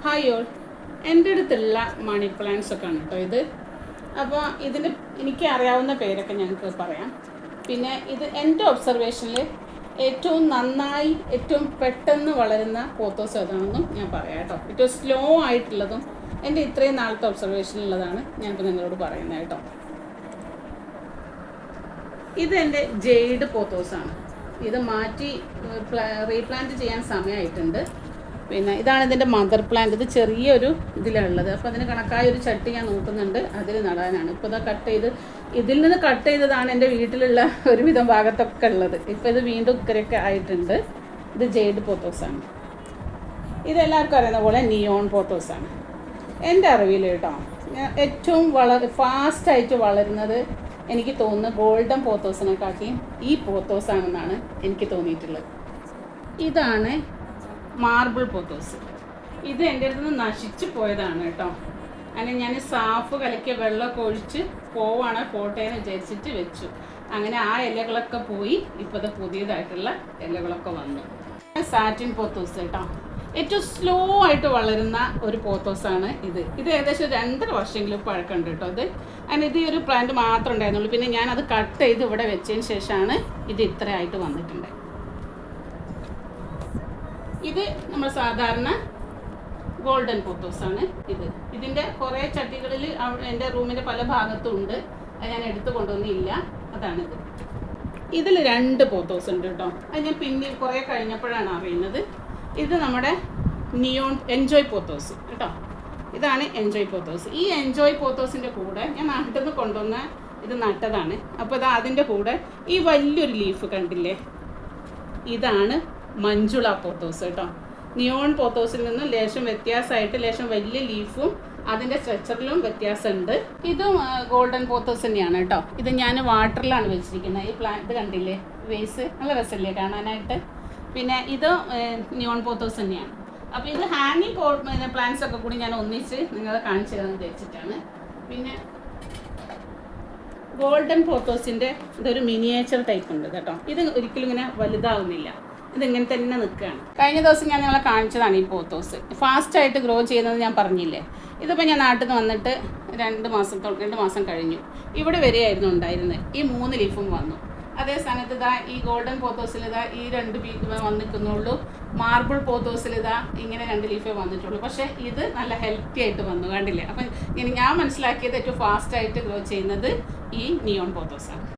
Hi all, എൻ്റെ അടുത്തുള്ള മണി plants ഒക്കെ ആണ് കേട്ടോ ഇത്. അപ്പോൾ ഇതിന് എനിക്ക് അറിയാവുന്ന പേരൊക്കെ ഞങ്ങൾക്ക് പറയാം. പിന്നെ ഇത് എൻ്റെ ഒബ്സർവേഷനിൽ ഏറ്റവും നന്നായി ഏറ്റവും പെട്ടെന്ന് വളരുന്ന പോത്തോസ് ഏതാണെന്നും ഞാൻ പറയാം കേട്ടോ. ഏറ്റവും സ്ലോ ആയിട്ടുള്ളതും എൻ്റെ ഇത്രയും നാളത്തെ ഒബ്സർവേഷനിലുള്ളതാണ് ഞാനിപ്പോൾ നിങ്ങളോട് പറയുന്നത് കേട്ടോ. ഇതെൻ്റെ ജെയ്ഡ് പോത്തോസാണ്. ഇത് മാറ്റി റീപ്ലാന്റ് ചെയ്യാൻ സമയമായിട്ടുണ്ട്. പിന്നെ ഇതാണ് ഇതിൻ്റെ മദർ പ്ലാന്റ്. ഇത് ചെറിയൊരു ഇതിലുള്ളത്. അപ്പോൾ അതിന് കണക്കായ ഒരു ചട്ടി ഞാൻ നോക്കുന്നുണ്ട്, അതിൽ നടാനാണ്. ഇപ്പോൾ ഇതാ കട്ട് ചെയ്ത് ഇതിൽ നിന്ന് കട്ട് ചെയ്തതാണ് എൻ്റെ വീട്ടിലുള്ള ഒരുവിധം ഭാഗത്തൊക്കെ ഉള്ളത്. ഇപ്പോൾ ഇത് വീണ്ടും ഇക്കരയൊക്കെ ആയിട്ടുണ്ട്. ഇത് ജെയ്ഡ് പോത്തോസാണ്. ഇതെല്ലാവർക്കും അറിയുന്ന പോലെ നിയോൺ പോത്തോസാണ്. എൻ്റെ അറിവിൽ കേട്ടോ ഏറ്റവും ഫാസ്റ്റായിട്ട് വളരുന്നത് എനിക്ക് തോന്നുന്നു ഗോൾഡൻ പോത്തോസിനെക്കാട്ടിയും ഈ പോത്തോസാണെന്നാണ് എനിക്ക് തോന്നിയിട്ടുള്ളത്. ഇതാണ് മാർബിൾ പോത്തോസ്. ഇത് എൻ്റെ അടുത്ത് നിന്ന് നശിച്ചു പോയതാണ് കേട്ടോ. അങ്ങനെ ഞാൻ സാഫ് കലക്കിയ വെള്ളമൊക്കെ ഒഴിച്ച് പോവാണ് പോട്ടേന്ന് വിചാരിച്ചിട്ട് വെച്ചു. അങ്ങനെ ആ ഇലകളൊക്കെ പോയി. ഇപ്പോൾ ഇത് പുതിയതായിട്ടുള്ള ഇലകളൊക്കെ വന്നു. സാറ്റിൻ പോത്തോസ് കേട്ടോ, ഏറ്റവും സ്ലോ ആയിട്ട് വളരുന്ന ഒരു പോത്തോസാണ് ഇത്. ഇത് ഏകദേശം 2.5 വർഷമെങ്കിലും പഴക്കമുണ്ട് കേട്ടോ. ഇത് അങ്ങനെ ഇത് ഒരു പ്ലാന്റ് മാത്രമേ ഉണ്ടായിരുന്നുള്ളൂ. പിന്നെ ഞാനത് കട്ട് ചെയ്ത് ഇവിടെ വെച്ചതിന് ശേഷമാണ് ഇത് ഇത്രയായിട്ട് വന്നിട്ടുണ്ട്. ഇത് നമ്മൾ സാധാരണ ഗോൾഡൻ പോത്തോസാണ്. ഇതിൻ്റെ കുറേ ചട്ടികളിൽ എൻ്റെ റൂമിൻ്റെ പല ഭാഗത്തും ഉണ്ട്. അത് ഞാൻ എടുത്തു കൊണ്ടുവന്നില്ല. അതാണിത്. ഇതിൽ 2 പോത്തോസ് ഉണ്ട് കേട്ടോ. അത് ഞാൻ പിന്നെ കുറേ കഴിഞ്ഞപ്പോഴാണ് അറിയുന്നത്. ഇത് നമ്മുടെ നിയോൺ എൻജോയ് പോത്തോസ് കേട്ടോ. ഇതാണ് എൻജോയ് പോത്തോസ്. ഈ എൻജോയ് പോത്തോസിൻ്റെ കൂടെ ഞാൻ നാട്ടിൽ നിന്ന് കൊണ്ടുവന്ന ഇത് നട്ടതാണ്. അപ്പോൾ ഇത് അതിൻ്റെ കൂടെ ഈ വലിയൊരു ലീഫ് കണ്ടില്ലേ, ഇതാണ് മഞ്ജുള പോത്തോസ് കേട്ടോ. നിയോൺ പോത്തോസിൽ നിന്ന് ലേശം വ്യത്യാസമായിട്ട് ലേശം വലിയ ലീഫും അതിൻ്റെ സ്ട്രക്ചറിലും വ്യത്യാസമുണ്ട്. ഇതും ഗോൾഡൻ പോത്തോസ് തന്നെയാണ് കേട്ടോ. ഇത് ഞാൻ വാട്ടറിലാണ് വെച്ചിരിക്കുന്നത്. ഈ പ്ലാന്റ് കണ്ടില്ലേ, വേസ് നല്ല രസമല്ലേ കാണാനായിട്ട്. പിന്നെ ഇത് നിയോൺ പോത്തോസ് തന്നെയാണ്. അപ്പോൾ ഇത് ഹാങ്ങിങ് പ്ലാന്റ്സ് ഒക്കെ കൂടി ഞാൻ ഒന്നിച്ച് നിങ്ങളെ കാണിച്ചു തരാമെന്ന് വിചാരിച്ചിട്ടാണ്. പിന്നെ ഗോൾഡൻ പോത്തോസിൻ്റെ ഇതൊരു മിനിയേച്ചർ ടൈപ്പ് ഉണ്ട് കേട്ടോ. ഇത് ഒരിക്കലും ഇങ്ങനെ വലുതാവുന്നില്ല, ഇതിങ്ങനെ തന്നെ നിൽക്കുകയാണ്. കഴിഞ്ഞ ദിവസം ഞാൻ നിങ്ങളെ കാണിച്ചതാണ് ഈ പോത്തോസ്. ഫാസ്റ്റായിട്ട് ഗ്രോ ചെയ്യുന്നത് ഞാൻ പറഞ്ഞില്ലേ. ഇതിപ്പോൾ ഞാൻ നാട്ടിൽ നിന്ന് വന്നിട്ട് 2 മാസം കഴിഞ്ഞു. ഇവിടെ വരെയായിരുന്നു ഉണ്ടായിരുന്നത്. ഈ 3 ലീഫും വന്നു. അതേ സ്ഥാനത്ത് ഇതാ ഈ ഗോൾഡൻ പോത്തോസിൽ ഇതാ ഈ 2 പീക്ക് വന്നിട്ടുന്നുള്ളൂ. മാർബിൾ പോത്തോസിൽ ഇതാ ഇങ്ങനെ 2 ലീഫേ വന്നിട്ടുള്ളൂ. പക്ഷേ ഇത് നല്ല ഹെൽത്തി ആയിട്ട് വന്നു, കണ്ടില്ലേ. അപ്പം ഞാൻ മനസ്സിലാക്കിയത് ഏറ്റവും ഫാസ്റ്റായിട്ട് ഗ്രോ ചെയ്യുന്നത് ഈ നിയോൺ പോത്തോസാണ്.